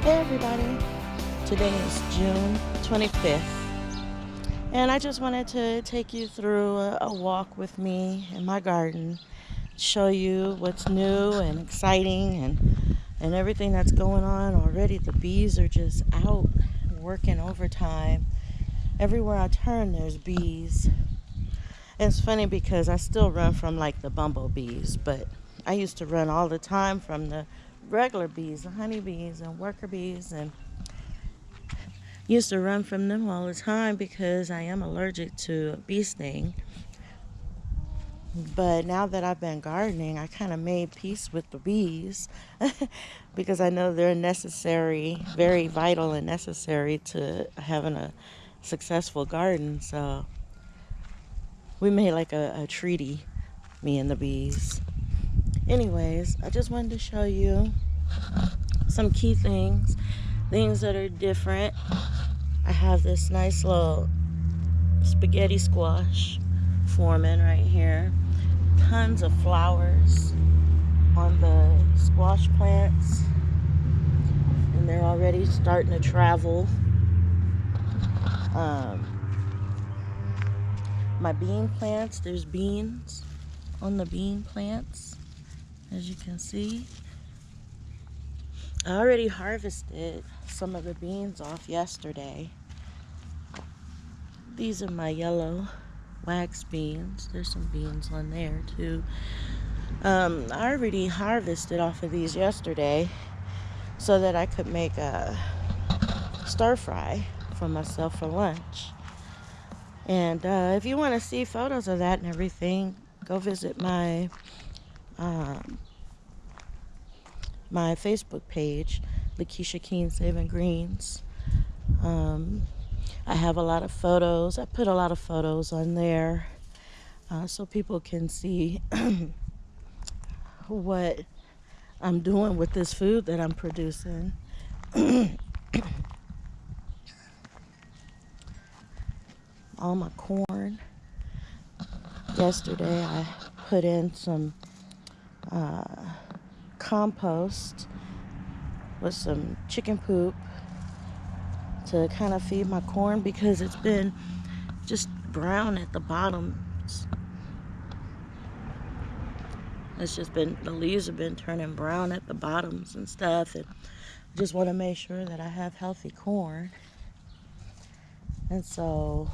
Hey everybody, today is June 25th, and I just wanted to take you through a walk with me in my garden, show you what's new and exciting and everything that's going on already. The bees are just out working overtime. Everywhere I turn, there's bees. And it's funny because I still run from like the bumblebees, but I used to run all the time from the regular bees, the honeybees and worker bees, and used to run from them all the time because I am allergic to bee sting. But now that I've been gardening, I kind of made peace with the bees because I know they're necessary, very vital and necessary to having a successful garden. So we made like a treaty, me and the bees. Anyways, I just wanted to show you some key things that are different. I have this nice little spaghetti squash forming right here. Tons of flowers on the squash plants, and they're already starting to travel. My bean plants, there's beans on the bean plants, as you can see. I already harvested some of the beans off yesterday. These are my yellow wax beans. There's some beans on there too. I already harvested off of these yesterday so that I could make a stir fry for myself for lunch. And if you want to see photos of that and everything, go visit my my Facebook page, Lakisha Keene Saving Greens. I have a lot of photos. I put a lot of photos on there so people can see what I'm doing with this food that I'm producing. All my corn. Yesterday I put in some compost with some chicken poop to kind of feed my corn because it's been just brown at the bottom. It's just been, the leaves have been turning brown at the bottoms and stuff, and just want to make sure that I have healthy corn. And so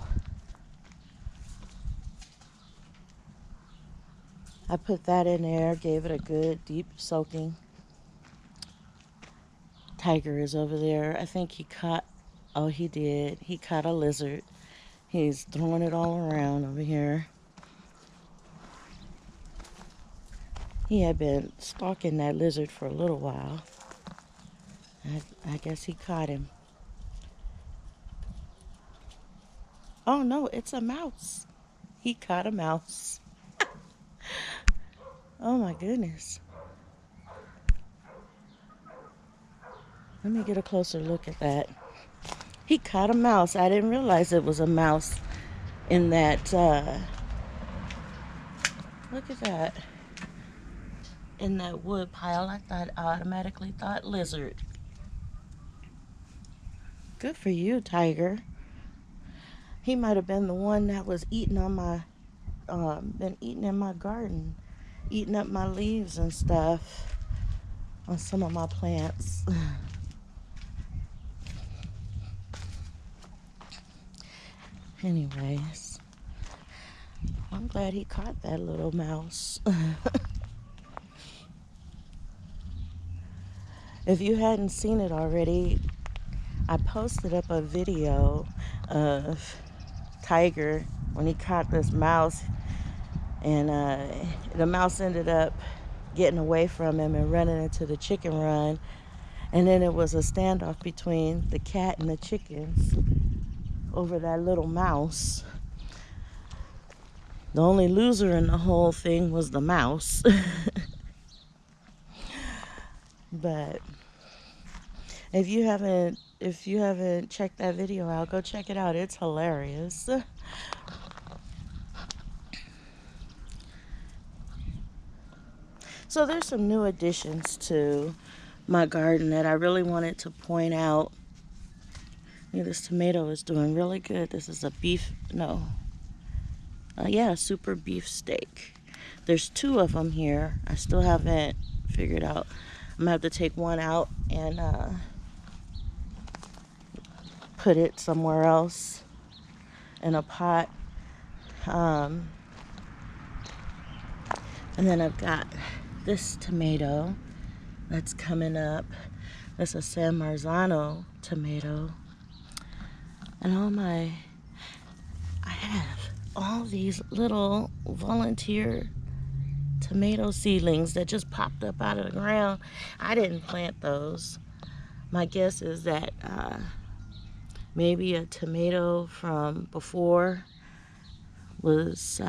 I put that in there, gave it a good deep soaking. Tiger is over there. I think he caught, oh, he did. He caught a lizard. He's throwing it all around over here. He had been stalking that lizard for a little while. I guess he caught him. Oh no, it's a mouse. He caught a mouse. Oh my goodness. Let me get a closer look at that. He caught a mouse. I didn't realize it was a mouse in that, look at that. In that wood pile, I automatically thought lizard. Good for you, Tiger. He might have been the one that was eating on my, been eating in my garden, eating up my leaves and stuff on some of my plants. Anyways, I'm glad he caught that little mouse. If you hadn't seen it already, I posted up a video of Tiger when he caught this mouse, and the mouse ended up getting away from him and running into the chicken run, and then it was a standoff between the cat and the chickens over that little mouse. The only loser in the whole thing was the mouse. But if you haven't checked that video out, go check it out. It's hilarious. So there's some new additions to my garden that I really wanted to point out. This tomato is doing really good. This is a beef, no, yeah, super beef steak. There's 2 of them here. I still haven't figured out. I'm gonna have to take one out and put it somewhere else in a pot. And then I've got this tomato that's coming up. That's a San Marzano tomato. And I have all these little volunteer tomato seedlings that just popped up out of the ground. I didn't plant those. My guess is that maybe a tomato from before was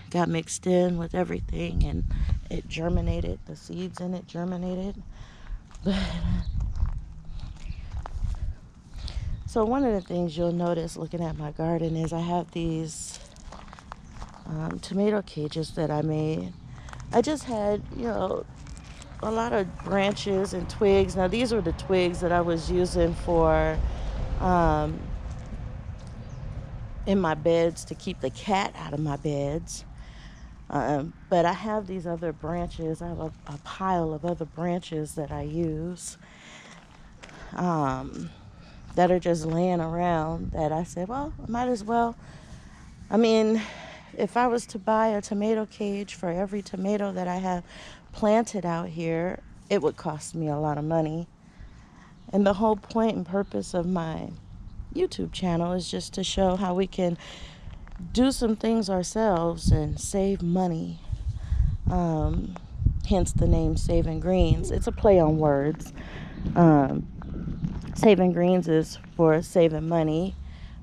got mixed in with everything and it germinated. The seeds in it germinated. But so one of the things you'll notice looking at my garden is I have these tomato cages that I made. I just had, a lot of branches and twigs. Now these were the twigs that I was using for in my beds to keep the cat out of my beds. But I have these other branches. I have a pile of other branches that I use that are just laying around that I said, well, I might as well. I mean, if I was to buy a tomato cage for every tomato that I have planted out here, it would cost me a lot of money. And the whole point and purpose of my YouTube channel is just to show how we can do some things ourselves and save money. Hence the name Saving Greens. It's a play on words. Saving Greens is for saving money,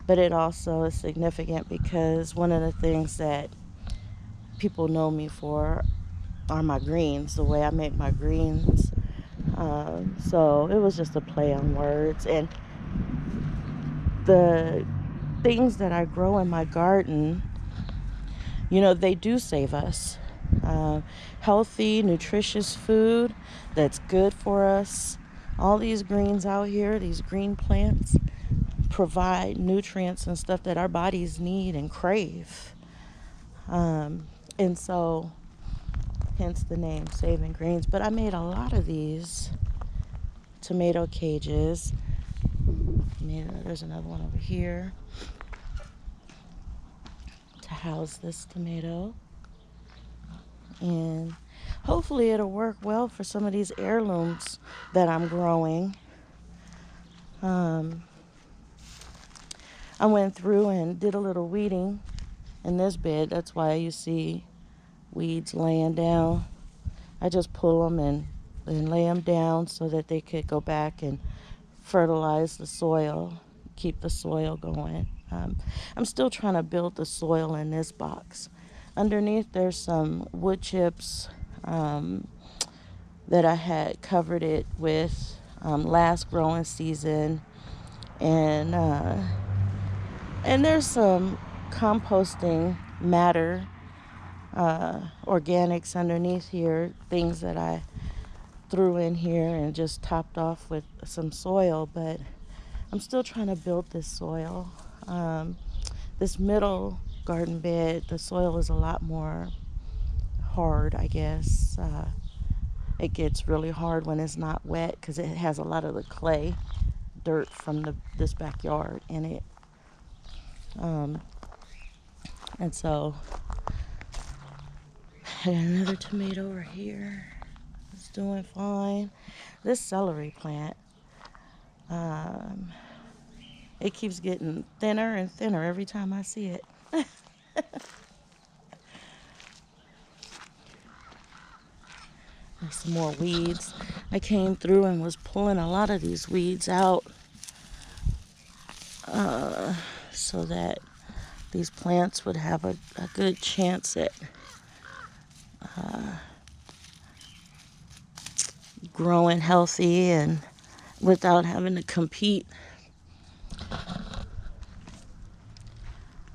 but it also is significant because one of the things that people know me for are my greens, the way I make my greens. So it was just a play on words. And the things that I grow in my garden, they do save us. Healthy, nutritious food that's good for us. All these greens out here, these green plants, provide nutrients and stuff that our bodies need and crave. And so, hence the name Saving Greens. But I made a lot of these tomato cages. There's another one over here to house this tomato. And hopefully it'll work well for some of these heirlooms that I'm growing. I went through and did a little weeding in this bed. That's why you see weeds laying down. I just pull them and lay them down so that they could go back and fertilize the soil, keep the soil going. I'm still trying to build the soil in this box. Underneath there's some wood chips that I had covered it with last growing season, and there's some composting matter, organics underneath here, things that I threw in here and just topped off with some soil. But I'm still trying to build this soil. This middle garden bed, the soil is a lot more hard, I guess. It gets really hard when it's not wet because it has a lot of the clay dirt from this backyard in it. And so I got another tomato over here. It's doing fine. This celery plant, it keeps getting thinner and thinner every time I see it. There's some more weeds. I came through and was pulling a lot of these weeds out so that these plants would have a good chance at growing healthy and without having to compete.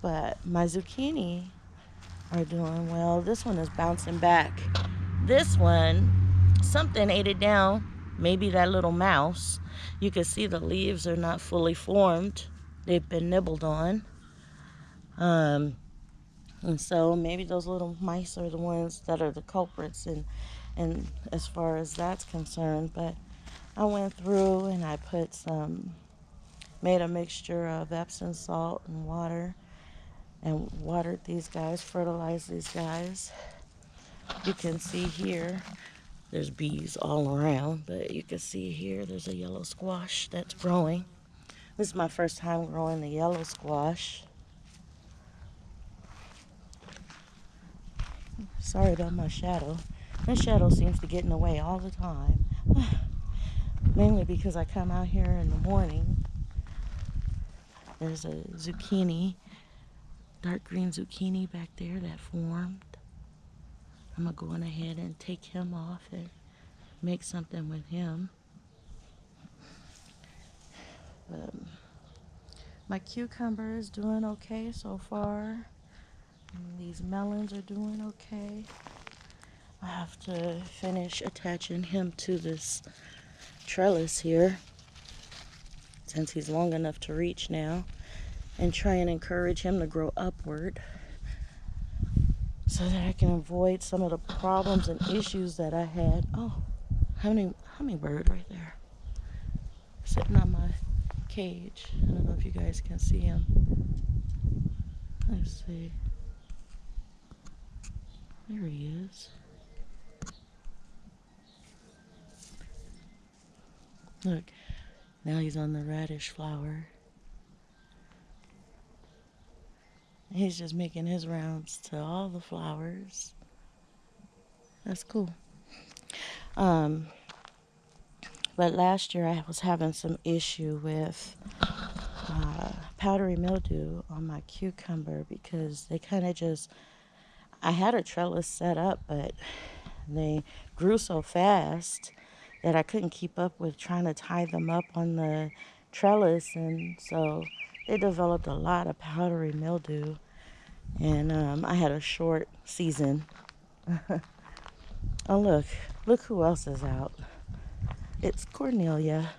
But my zucchini are doing well. This one is bouncing back. This one, something ate it down. maybe that little mouse. You can see the leaves are not fully formed. They've been nibbled on. And so maybe those little mice are the ones that are the culprits, and as far as that's concerned. But I went through and I made a mixture of Epsom salt and water, and watered these guys, fertilized these guys. You can see here, there's bees all around, but you can see here there's a yellow squash that's growing. This is my first time growing the yellow squash. Sorry about my shadow. My shadow seems to get in the way all the time. Mainly because I come out here in the morning. There's a zucchini, dark green zucchini back there that formed. I'm going to go on ahead and take him off and make something with him. My cucumber is doing okay so far. And these melons are doing okay. I have to finish attaching him to this trellis here, since he's long enough to reach now, and try and encourage him to grow upward so that I can avoid some of the problems and issues that I had. Oh, hummingbird right there, sitting on my cage. I don't know if you guys can see him. Let's see. There he is. Look, now he's on the radish flower. He's just making his rounds to all the flowers. That's cool. But last year I was having some issue with powdery mildew on my cucumber, because they kind of just, I had a trellis set up, but they grew so fast that I couldn't keep up with trying to tie them up on the trellis, and so they developed a lot of powdery mildew, and I had a short season. Oh, look who else is out. It's Cornelia.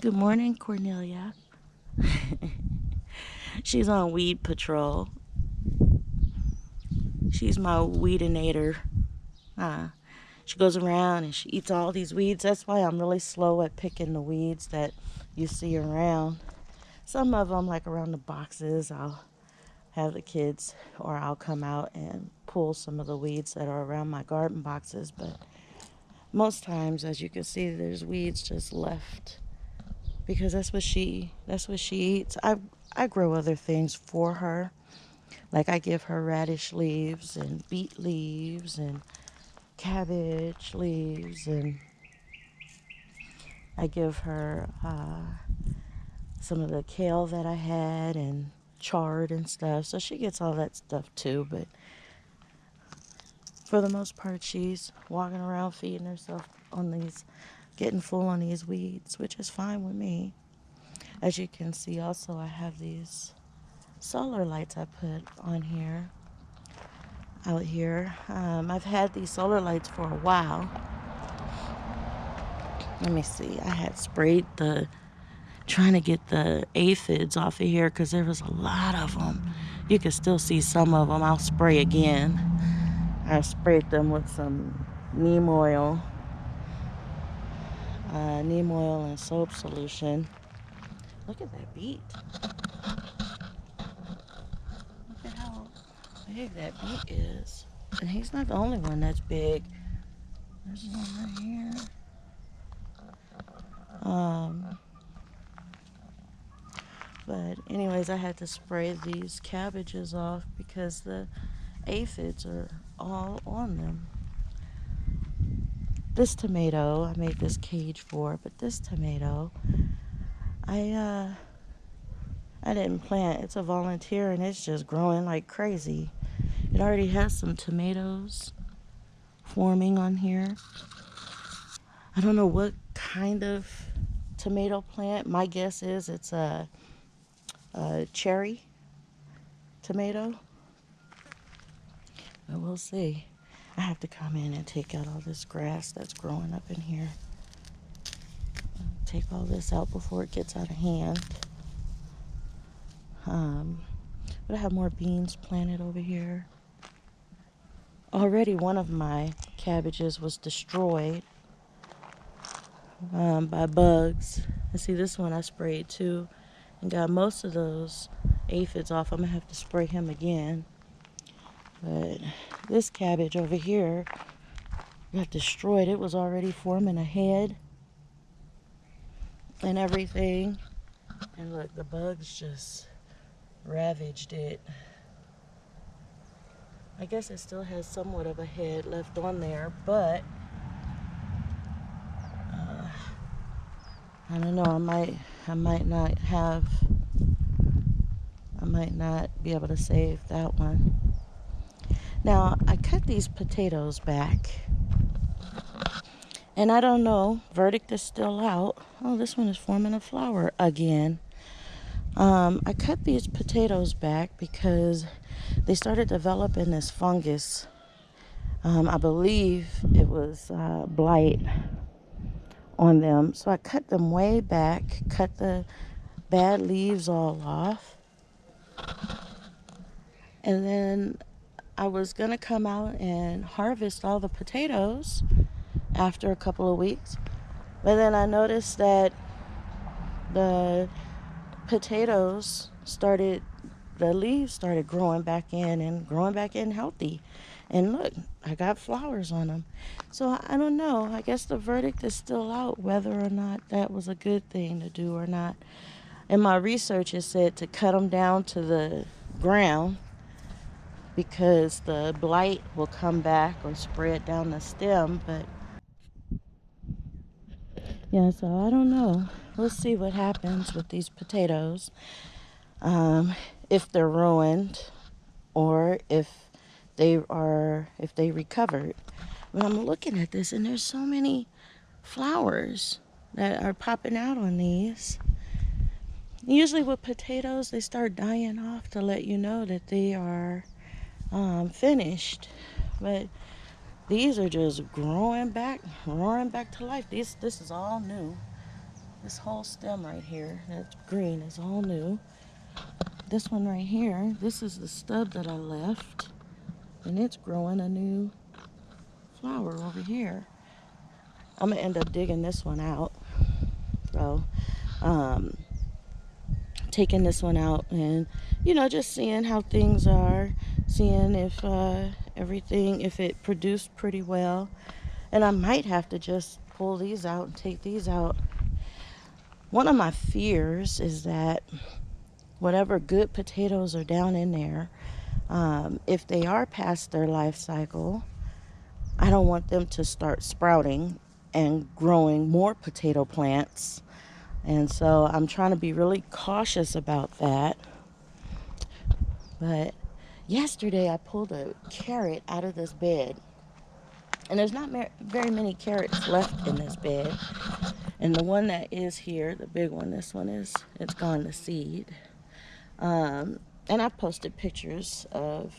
Good morning, Cornelia. She's on weed patrol. She's my weedinator. She goes around and she eats all these weeds. That's why I'm really slow at picking the weeds that you see around. Some of them, like around the boxes, I'll have the kids, or I'll come out and pull some of the weeds that are around my garden boxes. But most times, as you can see, there's weeds just left, because that's what she eats. I grow other things for her. Like I give her radish leaves and beet leaves and cabbage leaves, and I give her some of the kale that I had and chard and stuff. So she gets all that stuff too, but for the most part she's walking around feeding herself on these, getting full on these weeds, which is fine with me. As you can see also, I have these solar lights I put on here, out here. I've had these solar lights for a while. Let me see. I had sprayed trying to get the aphids off of here, because there was a lot of them. You can still see some of them. I'll spray again. I sprayed them with some neem oil and soap solution. Look at that beet. Look at how big that beet is. And he's not the only one that's big. There's one right here. But anyways, I had to spray these cabbages off because the aphids are all on them. This tomato, I made this cage for, but this tomato, I didn't plant. It's a volunteer, and it's just growing like crazy. It already has some tomatoes forming on here. I don't know what kind of tomato plant. My guess is it's a cherry tomato. But we'll see. I have to come in and take out all this grass that's growing up in here. Take all this out before it gets out of hand. But I have more beans planted over here. Already one of my cabbages was destroyed by bugs. And see, this one I sprayed too and got most of those aphids off. I'm going to have to spray him again. But this cabbage over here got destroyed. It was already forming a head and everything. And look, the bugs just ravaged it. I guess it still has somewhat of a head left on there, but I don't know. I might not be able to save that one. Now I cut these potatoes back, and I don't know. Verdict is still out. Oh, this one is forming a flower again. I cut these potatoes back because they started developing this fungus. I believe it was blight on them. So I cut them way back, cut the bad leaves all off. And then I was going to come out and harvest all the potatoes after a couple of weeks. But then I noticed that the leaves started growing back in healthy. And look, I got flowers on them. So I don't know. I guess the verdict is still out whether or not that was a good thing to do or not. In my research, it said to cut them down to the ground because the blight will come back or spread down the stem. But yeah, so I don't know. We'll see what happens with these potatoes. If they're ruined or if they recovered. But I'm looking at this and there's so many flowers that are popping out on these. Usually with potatoes, they start dying off to let you know that they are finished. But these are just roaring back to life. This is all new. This whole stem right here, that's green, is all new. This one right here, this is the stub that I left. And it's growing a new flower over here. I'm going to end up digging this one out. So, taking this one out and, just seeing how things are. Seeing if if it produced pretty well. And I might have to just pull these out and take these out. One of my fears is that whatever good potatoes are down in there, if they are past their life cycle, I don't want them to start sprouting and growing more potato plants. And so I'm trying to be really cautious about that. But yesterday I pulled a carrot out of this bed. And there's not very many carrots left in this bed. And the one that is here, the big one, it's gone to seed. And I posted pictures of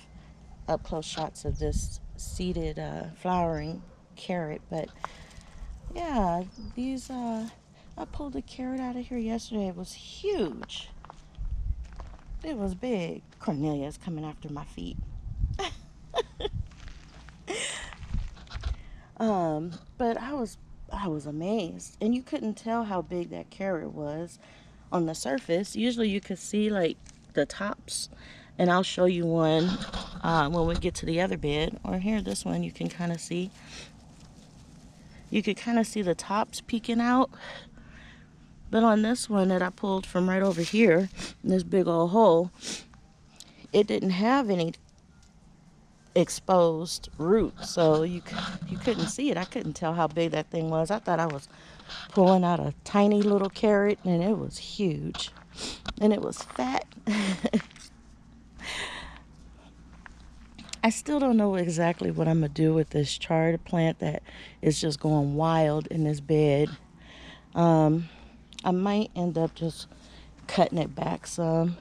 up-close shots of this seeded flowering carrot. But yeah, I pulled a carrot out of here yesterday. It was huge. It was big. Cornelia's coming after my feet. But I was amazed. And you couldn't tell how big that carrot was on the surface. Usually you could see like the tops. And I'll show you one when we get to the other bed. Or here, this one you can kind of see. You could kind of see the tops peeking out. But on this one that I pulled from right over here, in this big old hole, it didn't have any exposed roots. So you couldn't see it. I couldn't tell how big that thing was. I thought I was pulling out a tiny little carrot, and it was huge. And it was fat. I still don't know exactly what I'm going to do with this chard plant that is just going wild in this bed. I might end up just cutting it back some.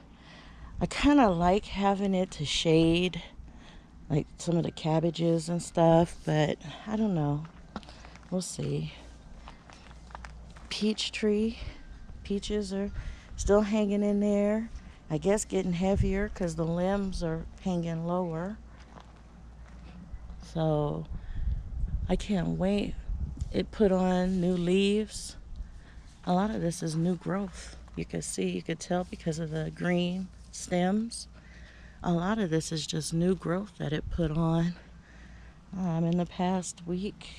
I kind of like having it to shade like some of the cabbages and stuff, but I don't know. We'll see. Peach tree. Peaches are still hanging in there. I guess getting heavier because the limbs are hanging lower. So I can't wait. It put on new leaves. A lot of this is new growth. You could tell because of the green stems. A lot of this is just new growth that it put on in the past week.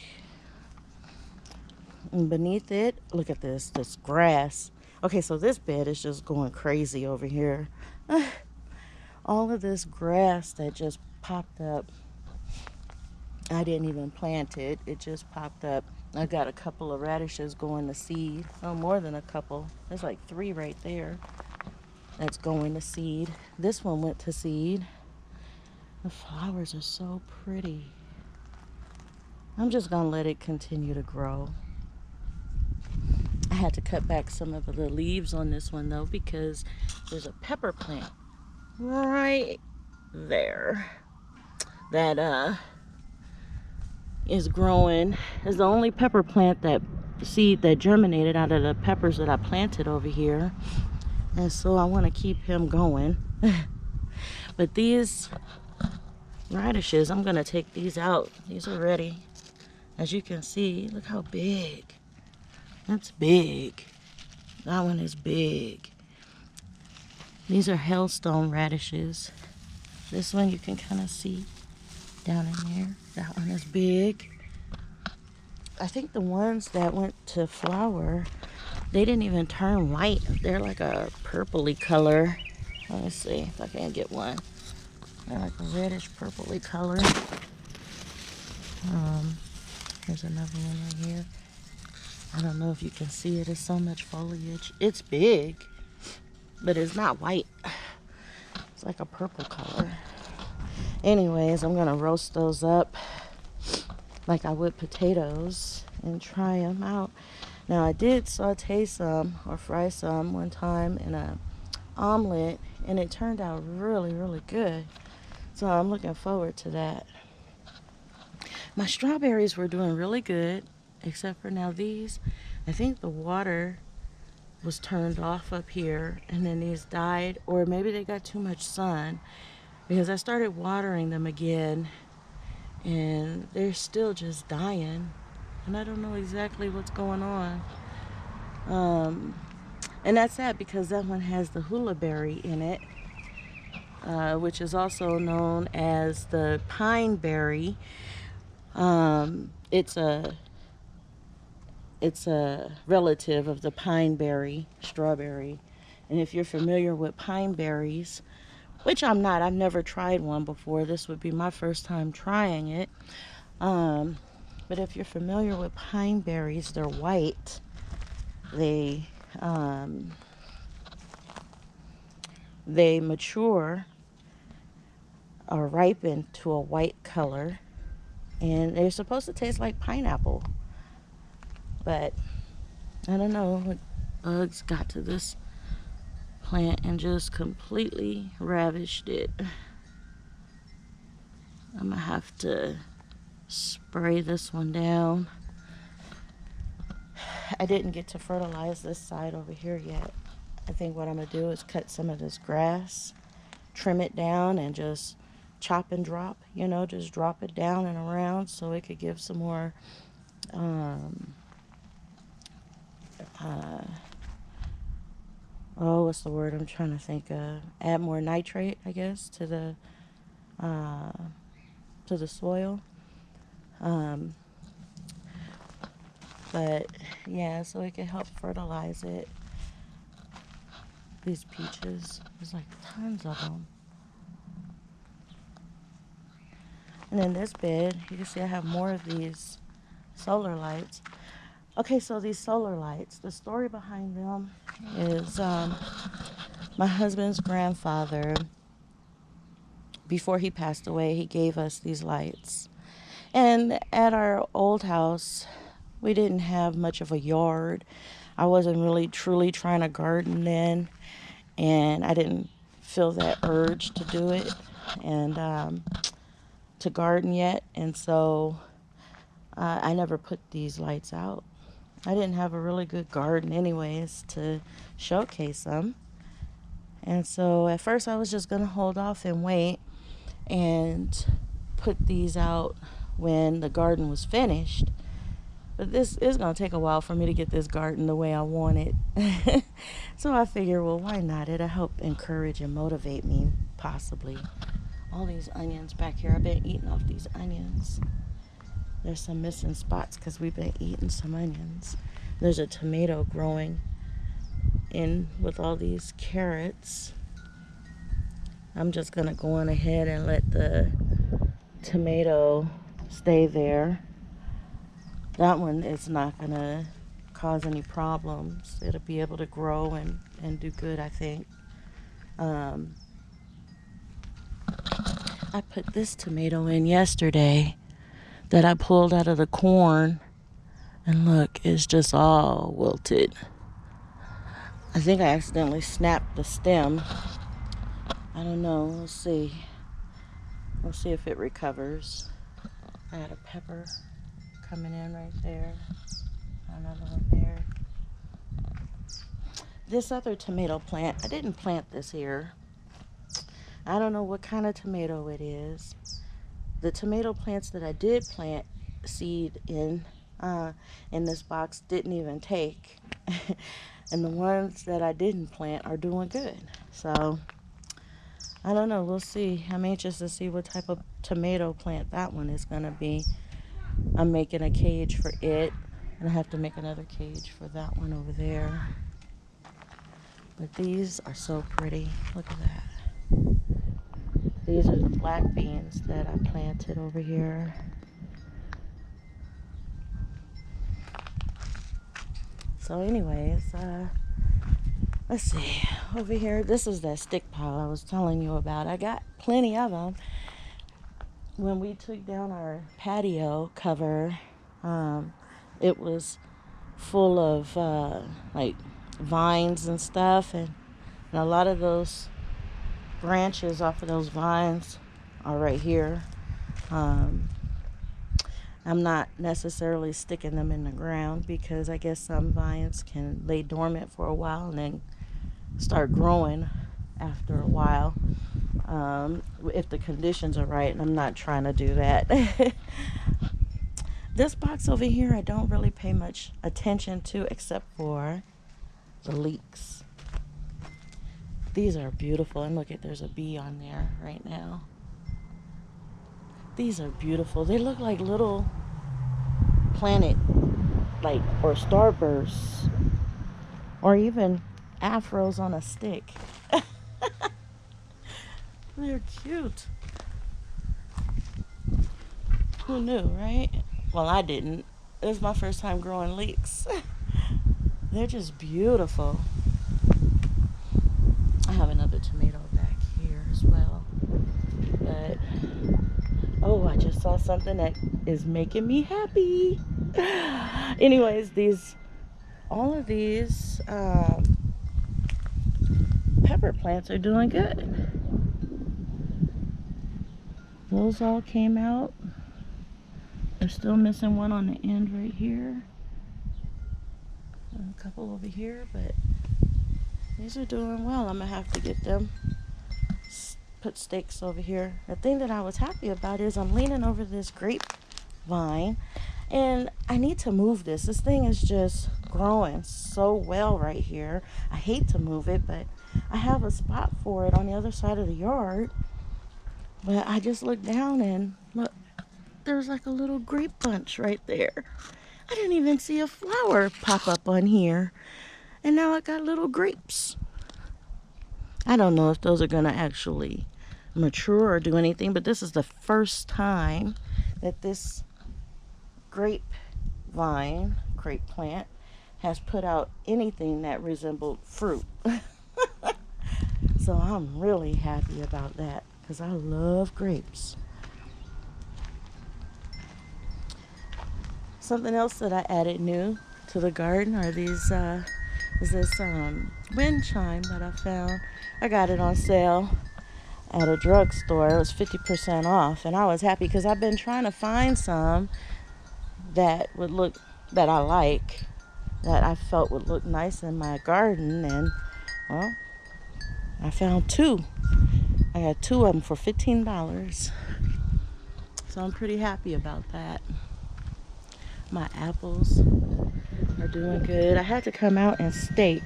And beneath it, look at this grass. Okay, so this bed is just going crazy over here. All of this grass that just popped up, I didn't even plant it. It just popped up. I got a couple of radishes going to seed. Oh, more than a couple. There's like 3 right there that's going to seed. This one went to seed. The flowers are so pretty. I'm just going to let it continue to grow. I had to cut back some of the leaves on this one though because there's a pepper plant right there that is growing. It's the only pepper plant that seed that germinated out of the peppers that I planted over here, and so I want to keep him going. But these radishes, I'm gonna take these out. These are ready. As you can see, look how big. That's big. That one is big. These are hailstone radishes. This one you can kind of see down in there. That one is big. I think the ones that went to flower, they didn't even turn white. They're like a purpley color. Let me see if I can get one. They're like a reddish purpley color. Here's another one right here. I don't know if you can see it. There's so much foliage. It's big, but it's not white. It's like a purple color. Anyways, I'm gonna roast those up like I would potatoes and try them out. Now I did saute some or fry some one time in a omelet, and it turned out really, really good. So I'm looking forward to that. My strawberries were doing really good, except for now these. I think the water was turned off up here, and then these died, or maybe they got too much sun, because I started watering them again, and they're still just dying, and I don't know exactly what's going on. And that's sad because that one has the hula berry in it, which is also known as the pine berry. It's a relative of the pine berry, strawberry. And if you're familiar with pine berries, which I'm not, I've never tried one before. This would be my first time trying it. But if you're familiar with pine berries, they're white. They mature or ripen to a white color, and they're supposed to taste like pineapple. But I don't know what bugs got to this plant and just completely ravished it. I'm gonna have to spray this one down. I didn't get to fertilize this side over here yet. I think what I'm gonna do is cut some of this grass, trim it down, and just chop and drop, just drop it down and around so it could give some more what's the word I'm trying to think of? Add more nitrate, I guess, to the soil. But yeah, so it can help fertilize it. These peaches, there's like tons of them. And in this bed, you can see I have more of these solar lights. Okay, so these solar lights, the story behind them is my husband's grandfather, before he passed away, he gave us these lights. And at our old house, we didn't have much of a yard. I wasn't really truly trying to garden then, and I didn't feel that urge to do it. And to garden yet, and so I never put these lights out. I didn't have a really good garden anyways to showcase them. And so at first I was just going to hold off and wait and put these out when the garden was finished. But this is going to take a while for me to get this garden the way I want it. So I figure, well, why not? It'll help encourage and motivate me, possibly. All these onions back here, I've been eating off these onions. There's some missing spots because we've been eating some onions. There's a tomato growing in with all these carrots. I'm just going to go on ahead and let the tomato stay there. That one is not going to cause any problems. It'll be able to grow and do good, I think. I put this tomato in yesterday that I pulled out of the corn, and look, it's just all wilted. I think I accidentally snapped the stem. I don't know. We'll see. We'll see if it recovers. I had a pepper coming in right there. Another one there. This other tomato plant, I didn't plant this here. I don't know what kind of tomato it is. The tomato plants that I did plant seed in this box didn't even take. And the ones that I didn't plant are doing good. So, I don't know. We'll see. I'm anxious to see what type of tomato plant that one is going to be. I'm making a cage for it. And I have to make another cage for that one over there. But these are so pretty. Look at that. These are the black beans that I planted over here. So anyways, let's see. Over here, this is that stick pile I was telling you about. I got plenty of them. When we took down our patio cover, it was full of like vines and stuff, and a lot of those branches off of those vines are right here. I'm not necessarily sticking them in the ground because I guess some vines can lay dormant for a while and then start growing after a while, if the conditions are right, and I'm not trying to do that. This box over here I don't really pay much attention to except for the leeks. These are beautiful, and look at, there's a bee on there right now. These are beautiful. They look like little planet, like, or starbursts, or even afros on a stick. They're cute. Who knew, right? Well, I didn't. It was my first time growing leeks. They're just beautiful. I have another tomato back here as well. But, oh, I just saw something that is making me happy. Anyways, all of these pepper plants are doing good. Those all came out. They're still missing one on the end right here. And a couple over here, but these are doing well. I'm gonna have to get them, put stakes over here. The thing that I was happy about is I'm leaning over this grapevine, and I need to move this. This thing is just growing so well right here. I hate to move it, but I have a spot for it on the other side of the yard. But I just looked down and look, there's like a little grape bunch right there. I didn't even see a flower pop up on here. And now I got little grapes. I don't know if those are going to actually mature or do anything, but this is the first time that this grape plant, has put out anything that resembled fruit. So I'm really happy about that because I love grapes. Something else that I added new to the garden are these is this wind chime that I found. I got it on sale at a drugstore. It was 50% off, and I was happy because I've been trying to find some that would look, that I like, that I felt would look nice in my garden, and well, I found two. I got two of them for $15. So I'm pretty happy about that. My apples are doing good. I had to come out and stake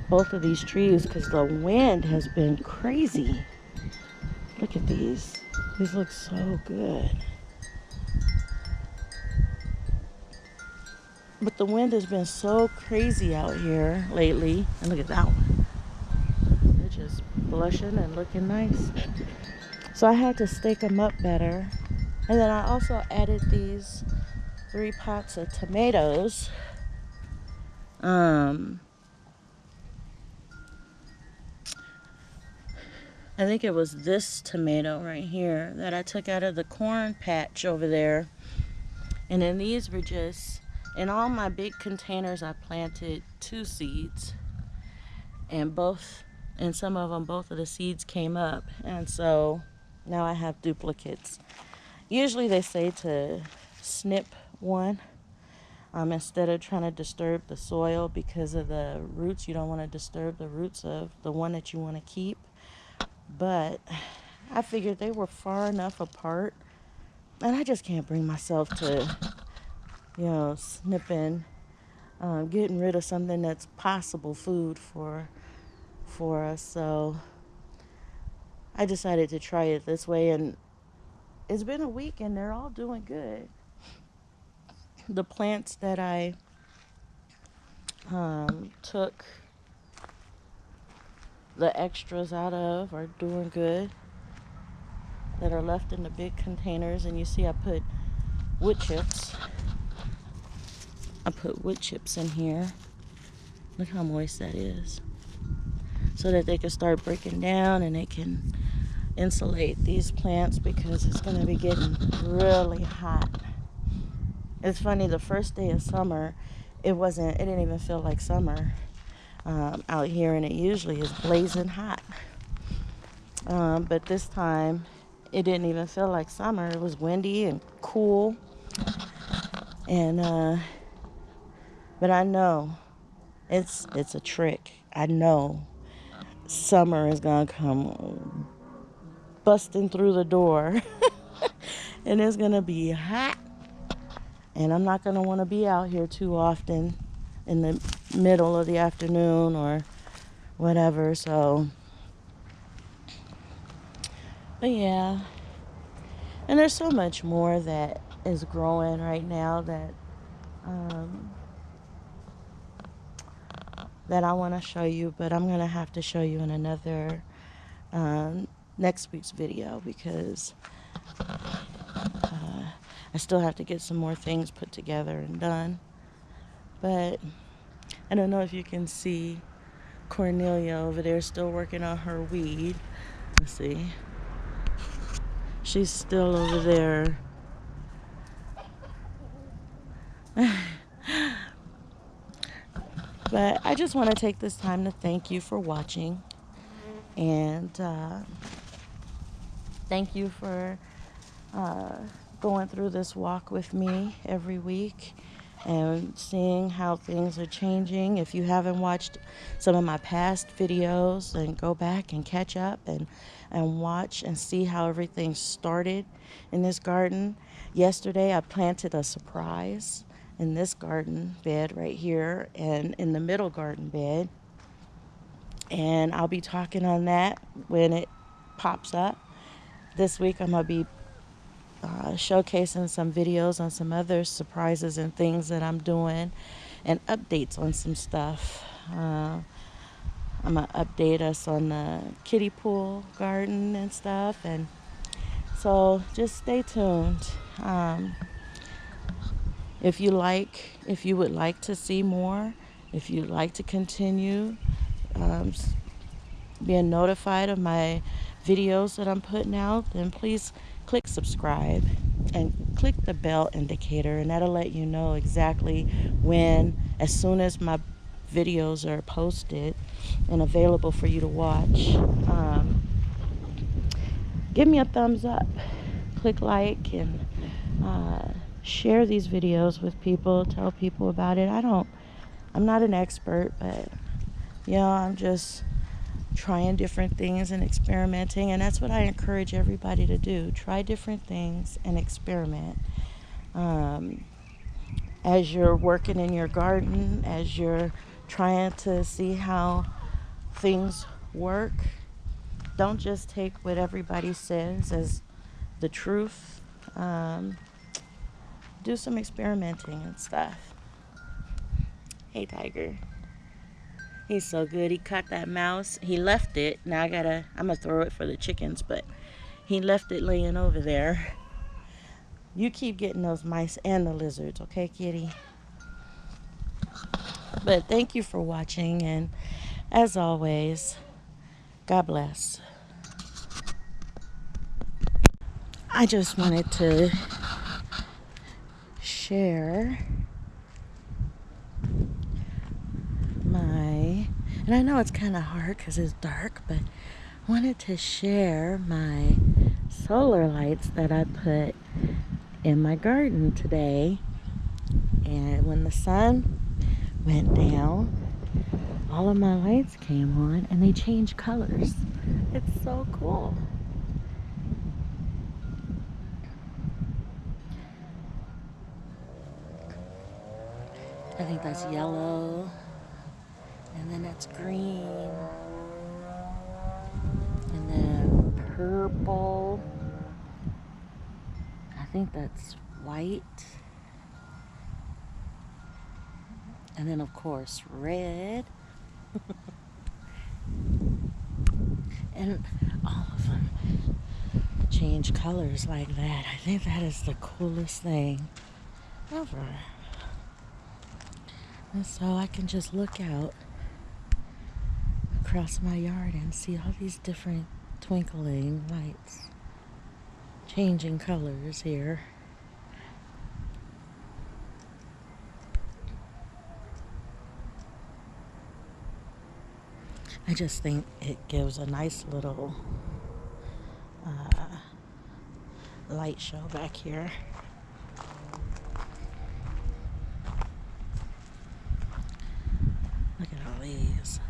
both of these trees because the wind has been crazy. Look at these. These look so good. But the wind has been so crazy out here lately. And look at that one. They're just blushing and looking nice. So I had to stake them up better. And then I also added these 3 pots of tomatoes. I think it was this tomato right here that I took out of the corn patch over there. And then these were just, in all my big containers, I planted 2 seeds. And in some of them, both of the seeds came up. And so now I have duplicates. Usually they say to snip one instead of trying to disturb the soil because of the roots. You don't want to disturb the roots of the one that you want to keep. But I figured they were far enough apart, and I just can't bring myself to, snipping, getting rid of something that's possible food for us. So I decided to try it this way, and it's been a week, and they're all doing good. The plants that I took the extras out of are doing good, that are left in the big containers. And you see I put wood chips. I put wood chips in here. Look how moist that is. So that they can start breaking down and they can insulate these plants because it's going to be getting really hot. It's funny, the first day of summer, it didn't even feel like summer out here, and it usually is blazing hot. But this time, it didn't even feel like summer. It was windy and cool. And, but I know it's a trick. I know summer is going to come busting through the door. And it's going to be hot. And I'm not going to want to be out here too often in the middle of the afternoon or whatever. So, but yeah. And there's so much more that is growing right now that I want to show you. But I'm going to have to show you in another next week's video because I still have to get some more things put together and done. But I don't know if you can see Cornelia over there still working on her weed. Let's see. She's still over there. But I just want to take this time to thank you for watching. And thank you for going through this walk with me every week and seeing how things are changing. If you haven't watched some of my past videos, then go back and catch up and watch and see how everything started in this garden. Yesterday I planted a surprise in this garden bed right here and in the middle garden bed. And I'll be talking on that when it pops up. This week I'm going to be showcasing some videos on some other surprises and things that I'm doing and updates on some stuff. I'm going to update us on the kiddie pool garden and stuff. And so just stay tuned. If you would like to see more, if you'd like to continue being notified of my videos that I'm putting out, then please click subscribe and click the bell indicator, and that'll let you know exactly as soon as my videos are posted and available for you to watch. give me a thumbs up, click like, and share these videos with people, tell people about it. I'm not an expert, but I'm just trying different things and experimenting, and that's what I encourage everybody to do. Try different things and experiment. As you're working in your garden, as you're trying to see how things work, don't just take what everybody says as the truth. Do some experimenting and stuff. Hey, Tiger. He's so good. He caught that mouse. He left it. Now I'm gonna throw it for the chickens, but he left it laying over there. You keep getting those mice and the lizards, okay, kitty? But thank you for watching, and as always, God bless. I just wanted to share and I know it's kind of hard because it's dark, but I wanted to share my solar lights that I put in my garden today. And when the sun went down, all of my lights came on and they changed colors. It's so cool. I think that's yellow, and then that's green, and then purple. I think that's white, and then of course red. And all of them change colors like that. I think that is the coolest thing ever. And so I can just look out across my yard and see all these different twinkling lights changing colors here. I just think it gives a nice little light show back here. Look at all these.